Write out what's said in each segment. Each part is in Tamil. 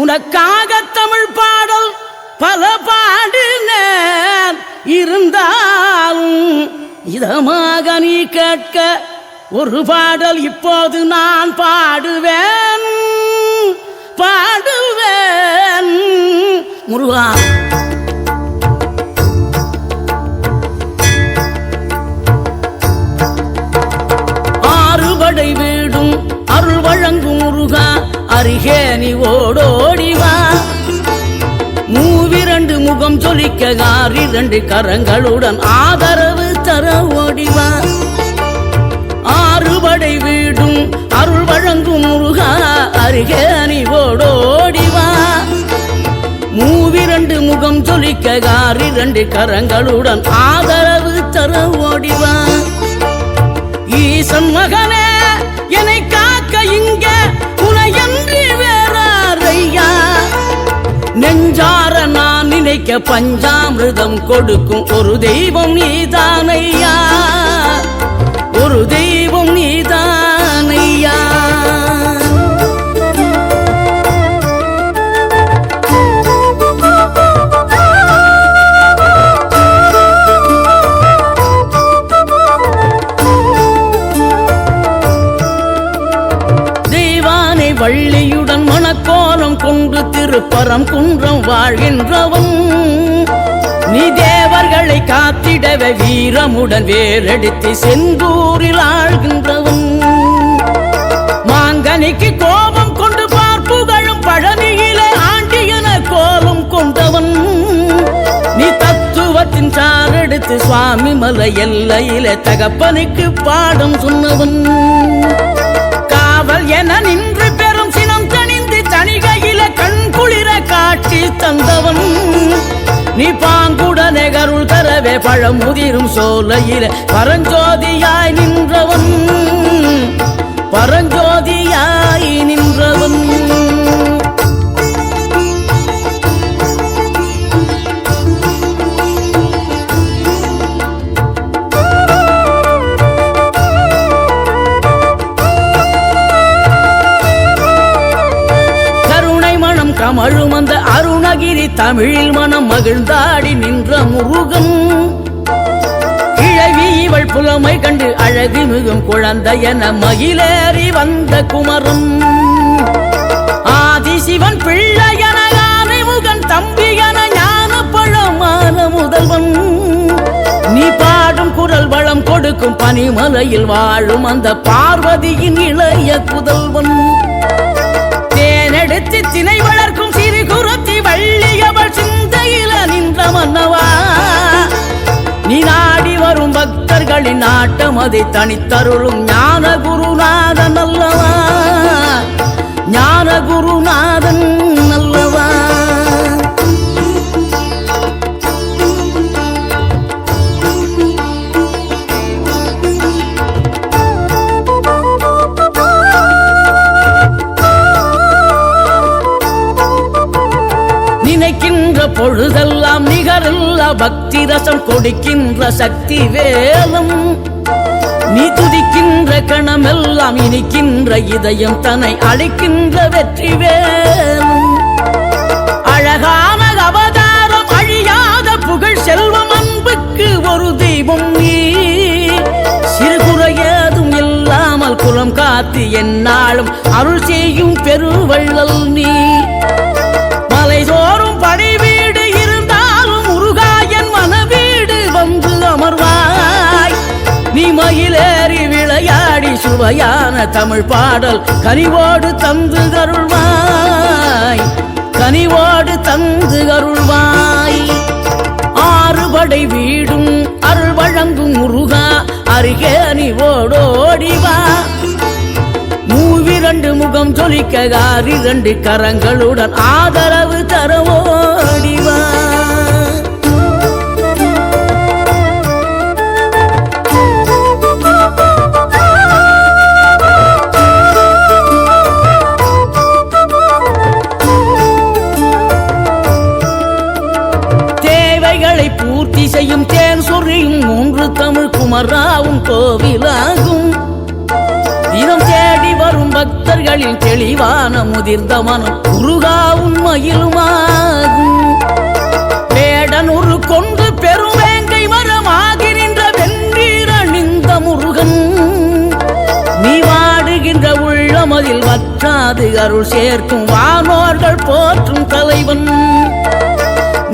உனக்காக தமிழ் பாடல் பல பாடினேன், இருந்தாலும் இதமாக நீ கேட்க ஒரு பாடல் இப்போது நான் பாடுவேன் பாடுவேன். முருகா, ஆறுபடை வீடும் அருள் வழங்கும் முருகா, அருகே நீ ஓடோடிவா. மூவிரண்டு முகம் ஜொலிக்க 2 கரங்களுடன் ஆதரவு தர ஓடிவா. ஆறுபடை வீடும் அருள் வழங்கும் முருகா, அருகே நீ ஓடோடிவா. மூவிரண்டு முகம் ஜொலிக்க 2 கரங்களுடன் ஆதரவு தர ஓடிவா. ஈசன் மகனே என்னை காக்க இங்க உனையன்றி வேறாரையா. நெஞ்சார நான் நினைக்க பஞ்சாமிர்தம் கொடுக்கும் ஒரு தெய்வம் நீதானையா, ஒரு தெய்வம் நீதானையா. வள்ளியுடன் மணக்கோலம் கொண்டு திருப்பரம் குன்றம் வாழ்கின்றவன் நீ. தேவர்களை காத்திடவே வீரமுடன் வேரெடுத்து செந்தூரில் ஆழ்கின்றவன். மாங்கனிக்கு கோபம் கொண்டு பார்ப்புகழும் பழனியிலே ஆண்டியன கோலம் கொண்டவன் நீ. தத்துவத்தின் சாரெடுத்து சுவாமி மலை எல்லையிலே தகப்பனுக்கு பாடம் சொன்னவன். காவல் என நின்று பெரும் சினம் தணிந்து தணிகையில கண் குளிர காட்சி தந்தவன் நீ. பாங்குடனே கருள் தரவே பழமுதிரும் சோலையில பரஞ்சோதியாய் நின்றவன், பரஞ்சோதியாய் நின்றவன். கமழும் அந்த அருணகிரி தமிழில் மனம் மகிழ்ந்தாடி நின்ற முருகன். கிழவி இவள் புலமை கண்டு அழகு மிகும் குழந்தை என மகிழேறி வந்த குமரன். ஆதிசிவன் பிள்ளையன ஆனைமுகன் தம்பியன ஞான பழமான முதல்வன் நீ. பாடும் குரல் வளம் கொடுக்கும் பனிமலையில் வாழும் அந்த பார்வதியின் இளைய புதல்வன். தேனெடுத்து திணை வளர்க்கும் சிறு குருத்தி வள்ளியவள் சிந்தையில நின்ற மன்னவா. நீ நாடி வரும் பக்தர்களின் நாட்டம் அதை தனித்தருளும் ஞான குருநாதன் அல்லவா, ஞான குருநாதன் அல்லவா. நினைக்கின்ற பொழுதெல்லாம் நிகரில்லா பக்தி ரசம் கொடுக்கின்ற சக்தி வேலம் நீ. துதிக்கின்ற கணமெல்லாம் இனிக்கின்ற இதயம் தன்னை அளிக்கின்ற வெற்றி வேலும். அழகான அவதாரம் அழியாத புகழ் செல்வம் அன்புக்கு ஒரு தெய்வம் நீ. சிறுகுறையதும் இல்லாமல் குலம் காத்து எந்நாளும் அருள் செய்யும் பெருவள்ளல் நீ. மலை தோறும் படை வீடு இருந்தாலும் முருகாயன் மனவீடு வந்து அமர்வாய். நீ மயிலேறி விளையாடி சுவையான தமிழ் பாடல் கனிவோடு தந்து கருள்வாய், கனிவோடு தந்து கருள்வாய். ஆறுபடை வீடும் அருள் வழங்கும் முருகா, அருகே நீ ஓடோடிவா. மூவிரண்டு முகம் ஜொலிக்க 2 கரங்களுடன் ஆதரவு தர ஓடிவா. தேவைகளை பூர்த்தி செய்யும் தேன் சொரியும் 3 தமிழ் குமராவும் கோவிலாகும். தினம் தேடி வரும் பக்தர்களின் தெளிவ தெளிவான முதிர்ந்த மனம் உருகா உண்மையிலுமாகும். வேடனூறு கொண்டு பெருவேங்கை மரமாகி நின்ற வென்றீர் அணிந்த முருகன் நீ வாடுகின்ற உள்ளமதில் வற்றாது அருள் சேர்க்கும் வானோர்கள் போற்றும் தலைவன்.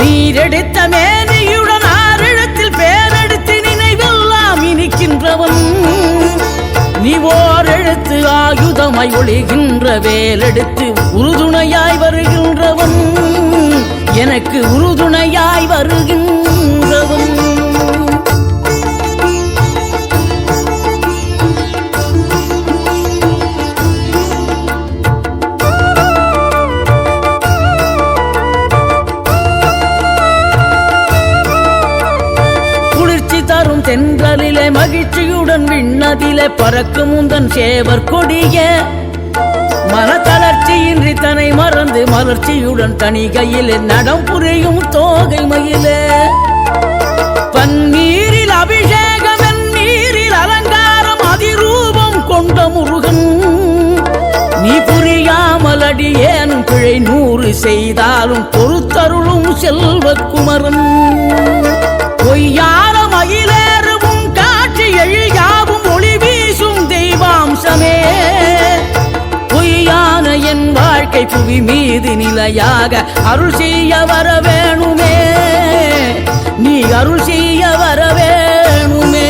நீரெடுத்த மேனியுடன் ஆறிடத்தில் பேரெடுத்து நினைவெல்லாம் இனிக்கின்றவன் நீ ஓர் எழுத்து ஆயுதமாய் ஒளிகின்ற வேலெடுத்து உறுதுணையாய் வருகின்றவன் எனக்கு உறுதுணையாய் வருகின்றவன். தென்றலிலே மகிழ்ச்சியுடன் விண்ணதிலே பறக்கும் உந்தன் சேவர் கொடிய மனத்தளர்ச்சியின்றி தன்னை மறந்து மலர்ச்சியுடன் தனிகையிலே நடம் புரியும் தோகை மயிலே பன்னீரில் அபிஷேகம் நீரில் அலங்காரம் அதிரூபம் கொண்ட முருகன் நீ புரியாமல் அடியேனும் பிழை 100 செய்தாலும் பொறுத்தருளும் செல்வக்குமரன் பொய்யான மயிலேறும் காட்சி எழியாவும் ஒளி வீசும் தெய்வாம்சமே பொய்யான என் வாழ்க்கை புவி மீது நிலையாக அருள் செய்ய வர வேணுமே நீ அருள் செய்ய வர வேணுமே.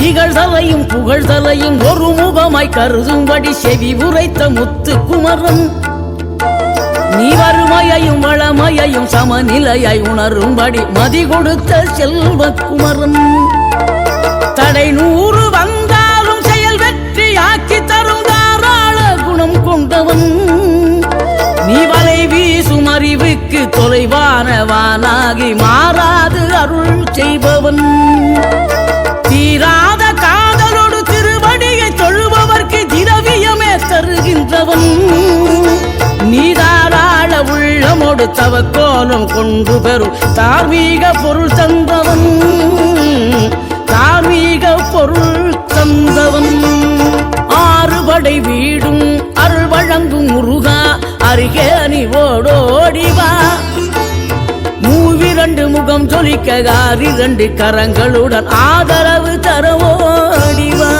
இகழ்தலையும் புகழ்தலையும் ஒரு முகமாய் கருதும்படி செவி உரைத்த முத்து குமரன் நீ வறுமையையும் வளமையையும் சமநிலையாய் உணரும்படி மதி கொடுத்த செல்வக்குமரன் தடை 100 வந்தாலும் செயல் வெற்றி ஆக்கி தரும் தாராள குணம் கொண்டவன் நீ வலை வீசும் அறிவுக்கு தொலைவானவானாகி மாறாது அருள் செய்பவன் தீராத காதலோடு திருவடியை தொழுபவர்க்கு திரவியமே தருகின்றவன் நீதாராள உள்ளமோடு தவக்கோலம் கொண்டு பெறும் தார்மீக பொருள் தந்தவன் தார்மீக பொருள் தந்தவன் 6 படை வீடும் அருள் வழங்கும் முருகா அருகே நீ ஓடோடிவா 2 முகம் ஜொலிக்க 2 கரங்களுடன் ஆதரவு தர ஓடிவா.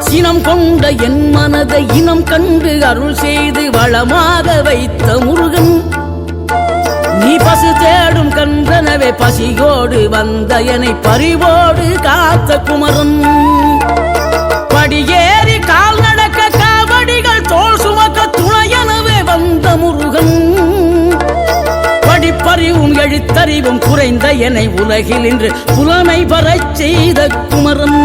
சினம் கொண்ட என் மனதை இனம் கண்டு அருள் செய்து வளமாக வைத்த முருகன் நீ பசு தேடும் கன்றனவே பசியோடு வந்த என்னை பறிவோடு காத்த குமரன் படியேறி கால் நடக்க காவடிகள் தோல் சுமக்க துணையனவே வந்த முருகன் படிப்பறிவும் எழுத்தறிவும் குறைந்த என்னை உலகில் இன்று புலமை பெறச் செய்த குமரன்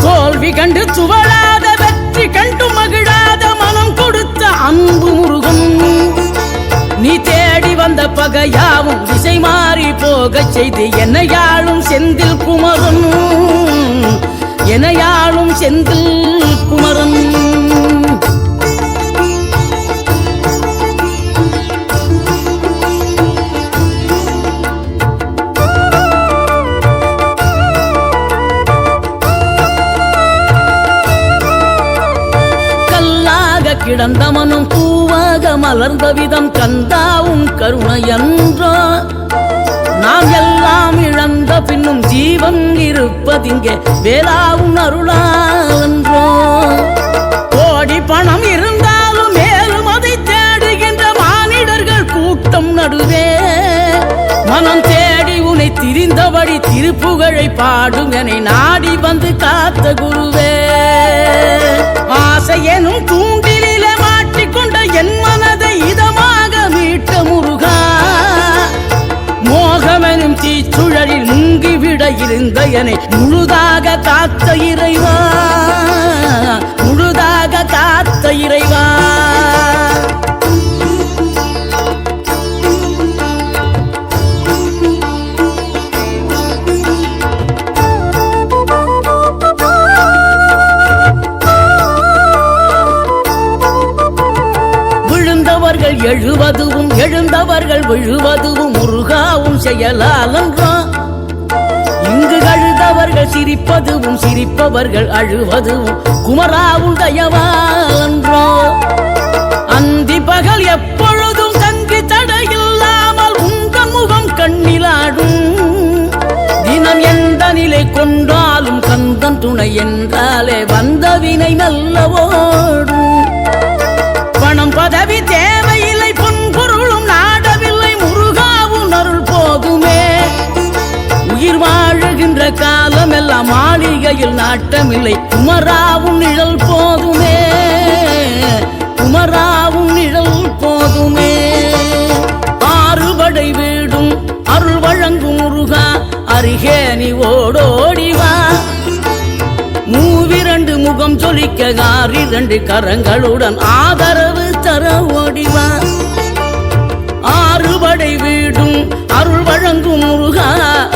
தோல்வி கண்டு துவளாத வெற்றி கண்டு மகிழாத மனம் கொடுத்த அன்பு முருகன் நீ தேடி வந்த பகையாவும் திசை மாறி போகச் செய்து என்னையாளும் செந்தில் குமரன் என்னையாளும் செந்தில் குமரன் கிடந்த மனம் பூவாக மலர்ந்த விதம் கந்தாவும் கருணையன்றோ நாம் எல்லாம் இழந்த பின்னும் ஜீவன் இருப்பதிங்கே வேளாவும் அருளான்றோ கோடி பணம் இருந்தாலும் மேலும் அதை தேடுகின்ற மானிடர்கள் கூட்டம் நடுவே மனம் தேடி உன்னை திரிந்தபடி திருப்புகழை பாடும் என்னை நாடி வந்து காத்த குருவே ஆசை எனும் தூண்டிலே மாட்டிக்கொண்ட என் மனதை இதமாக மீட்ட முருகா மோகமெனும் தீச்சுழலில் முங்கிவிட இருந்த என்னை முழுதாக காத்த இறைவா முழுதாக காத்த இறைவா விழுந்தவர்கள் எழுவதுவும் எழுந்தவர்கள் விழுவதுவும் முருகாவும் செயலாலன்றோ இங்கு அழுதவர்கள் சிரிப்பதுவும் சிரிப்பவர்கள் அழுவதுவும் குமராவும் தயவாலன்றோ அந்தி பகல் எப்பொழுதும் தங்கி தடையில்லாமல் உங்கள் முகம் கண்ணிலாடும் தினம் எந்த நிலை கொண்டாலும் கந்தன் துணை என்றாலே வந்த வினை நல்லவோடும் பணம் பதவி தேவையில்லை பொன் பொருளும் நாடவில்லை முருகாவும் அருள் போதுமே உயிர் வாழுகின்ற காலம் எல்லாம் மாளிகையில் நாட்டமில்லை குமராவும் நிழல் போதுமே குமராவும் நிழல் போதுமே ஆறுபடை வீடும் அருள் வழங்கும் முருகா அருகே நீ ஓடோடிவா மூவிரண்டு முகம் ஜொலிக்க ஆறிரண்டு கரங்களுடன் ஆதரவு தர ஓடிவா ஆறுபடை வீடும் அருள் வழங்கும் முருகா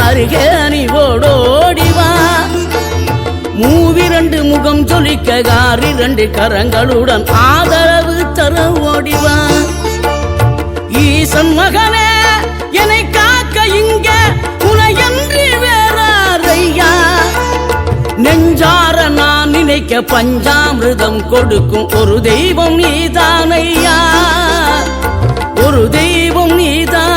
அருகே நீ ஓடோடிவா மூவிரண்டு முகம் ஜொலிக்க ஆறிரண்டு கரங்களுடன் ஆதரவு தர ஓடிவா ஈசன் மகனே என்னை காக்க இங்க உனையன்றி வேறாரையா நெஞ்சார நான் நினைக்க பஞ்சாமிர்தம் கொடுக்கும் ஒரு தெய்வம் நீதானையா ஒரு தெய்வம் நீதான்